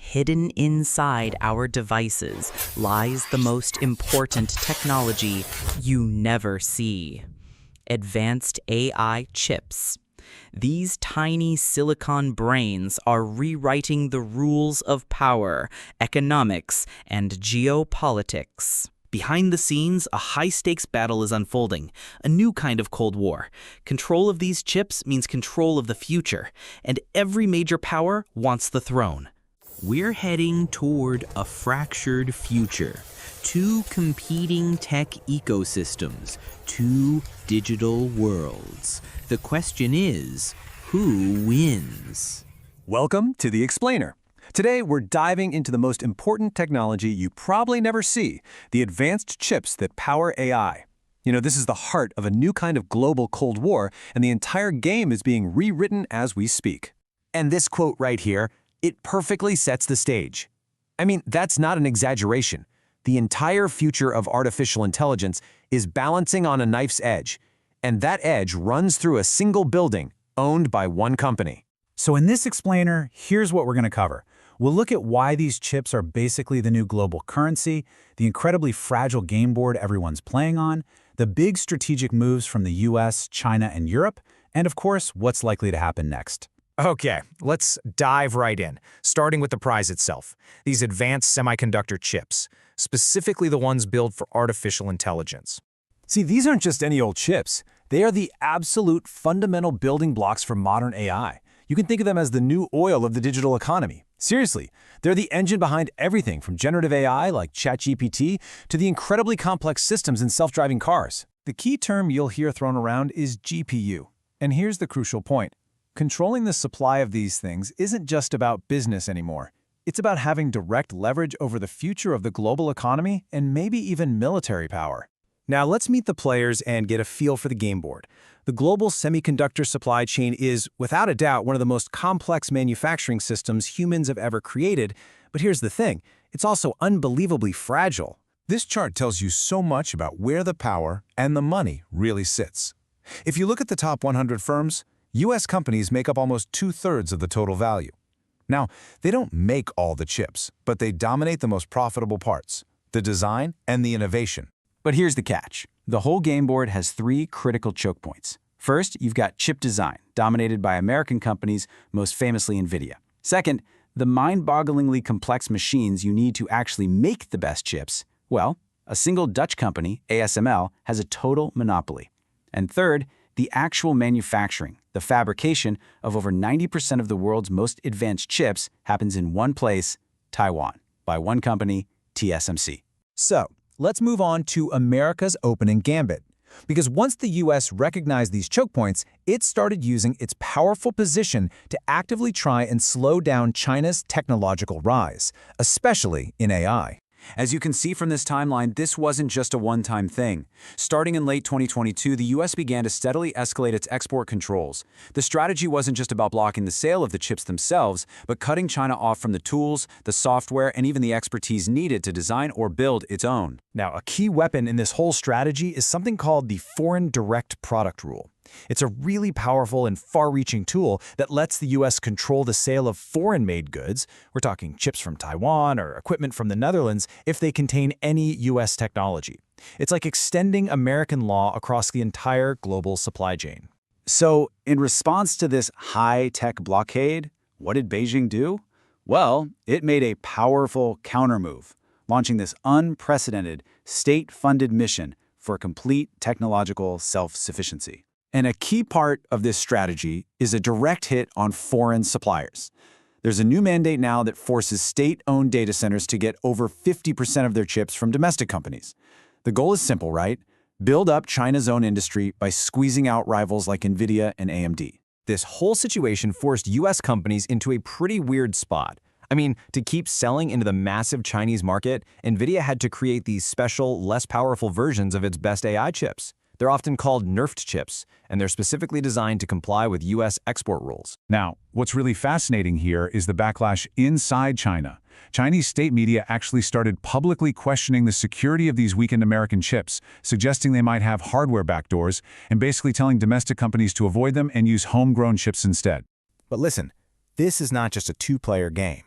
hidden inside our devices lies the most important technology you never see: advanced AI chips. These tiny silicon brains are rewriting the rules of power, economics, and geopolitics. Behind the scenes, a high-stakes battle is unfolding, a new kind of Cold War. Control of these chips means control of the future, and every major power wants the throne. We're heading toward a fractured future. Two competing tech ecosystems, two digital worlds. The question is, who wins? Welcome to The Explainer. Today, we're diving into the most important technology you probably never see, the advanced chips that power AI. This is the heart of a new kind of global Cold War, and the entire game is being rewritten as we speak. And this quote right here, it perfectly sets the stage. I mean, that's not an exaggeration. The entire future of artificial intelligence is balancing on a knife's edge, and that edge runs through a single building owned by one company. So in this explainer, here's what we're going to cover. We'll look at why these chips are basically the new global currency, the incredibly fragile game board everyone's playing on, the big strategic moves from the US, China, and Europe, and of course, what's likely to happen next. Okay, let's dive right in, starting with the prize itself, these advanced semiconductor chips, specifically the ones built for artificial intelligence. See, these aren't just any old chips. They are the absolute fundamental building blocks for modern AI. You can think of them as the new oil of the digital economy. Seriously, they're the engine behind everything from generative AI like ChatGPT to the incredibly complex systems in self-driving cars. The key term you'll hear thrown around is GPU. And here's the crucial point. Controlling the supply of these things isn't just about business anymore. It's about having direct leverage over the future of the global economy and maybe even military power. Now let's meet the players and get a feel for the game board. The global semiconductor supply chain is, without a doubt, one of the most complex manufacturing systems humans have ever created. But here's the thing, it's also unbelievably fragile. This chart tells you so much about where the power and the money really sits. If you look at the top 100 firms, US companies make up almost 2/3 of the total value. Now, they don't make all the chips, but they dominate the most profitable parts, the design and the innovation. But here's the catch. The whole game board has three critical choke points. First, you've got chip design, dominated by American companies, most famously NVIDIA. Second, the mind-bogglingly complex machines you need to actually make the best chips. Well, a single Dutch company, ASML, has a total monopoly. And third, the actual manufacturing, the fabrication of over 90% of the world's most advanced chips happens in one place, Taiwan, by one company, TSMC. So, let's move on to America's opening gambit. Because once the US recognized these choke points, it started using its powerful position to actively try and slow down China's technological rise, especially in AI. As you can see from this timeline, this wasn't just a one-time thing. Starting in late 2022, the US began to steadily escalate its export controls. The strategy wasn't just about blocking the sale of the chips themselves, but cutting China off from the tools, the software, and even the expertise needed to design or build its own. Now, a key weapon in this whole strategy is something called the Foreign Direct Product Rule. It's a really powerful and far-reaching tool that lets the US control the sale of foreign-made goods, we're talking chips from Taiwan or equipment from the Netherlands, if they contain any US technology. It's like extending American law across the entire global supply chain. So, in response to this high-tech blockade, what did Beijing do? Well, it made a powerful countermove, launching this unprecedented, state-funded mission for complete technological self-sufficiency. And a key part of this strategy is a direct hit on foreign suppliers. There's a new mandate now that forces state-owned data centers to get over 50% of their chips from domestic companies. The goal is simple, right? Build up China's own industry by squeezing out rivals like NVIDIA and AMD. This whole situation forced US companies into a pretty weird spot. I mean, to keep selling into the massive Chinese market, NVIDIA had to create these special, less powerful versions of its best AI chips. They're often called nerfed chips, and they're specifically designed to comply with US export rules. Now, what's really fascinating here is the backlash inside China. Chinese state media actually started publicly questioning the security of these weakened American chips, suggesting they might have hardware backdoors, and basically telling domestic companies to avoid them and use homegrown chips instead. But listen, this is not just a two-player game.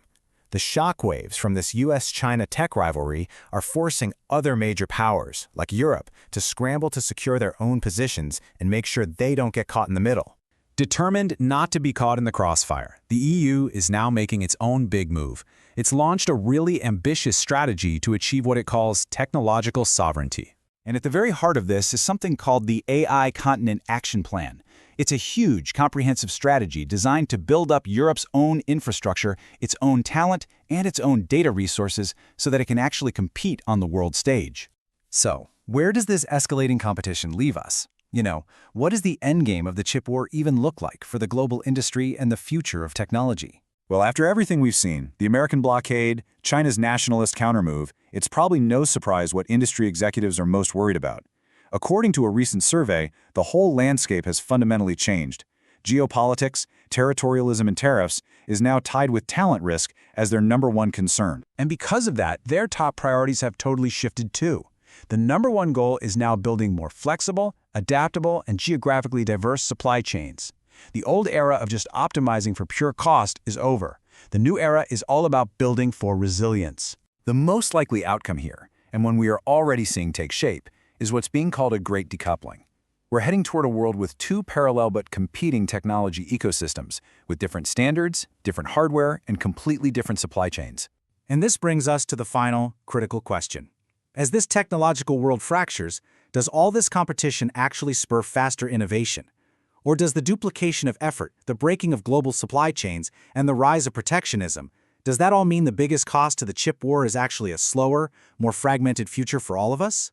The shockwaves from this US-China tech rivalry are forcing other major powers, like Europe, to scramble to secure their own positions and make sure they don't get caught in the middle. Determined not to be caught in the crossfire, the EU is now making its own big move. It's launched a really ambitious strategy to achieve what it calls technological sovereignty. And at the very heart of this is something called the AI Continent Action Plan. It's a huge, comprehensive strategy designed to build up Europe's own infrastructure, its own talent, and its own data resources so that it can actually compete on the world stage. So, where does this escalating competition leave us? What does the endgame of the chip war even look like for the global industry and the future of technology? Well, after everything we've seen, the American blockade, China's nationalist countermove, it's probably no surprise what industry executives are most worried about. According to a recent survey, the whole landscape has fundamentally changed. Geopolitics, territorialism, and tariffs is now tied with talent risk as their #1 concern. And because of that, their top priorities have totally shifted too. The #1 goal is now building more flexible, adaptable, and geographically diverse supply chains. The old era of just optimizing for pure cost is over. The new era is all about building for resilience. The most likely outcome here, and one we are already seeing take shape, is what's being called a great decoupling. We're heading toward a world with two parallel but competing technology ecosystems, with different standards, different hardware, and completely different supply chains. And this brings us to the final, critical question. As this technological world fractures, does all this competition actually spur faster innovation? Or does the duplication of effort, the breaking of global supply chains, and the rise of protectionism, does that all mean the biggest cost to the chip war is actually a slower, more fragmented future for all of us?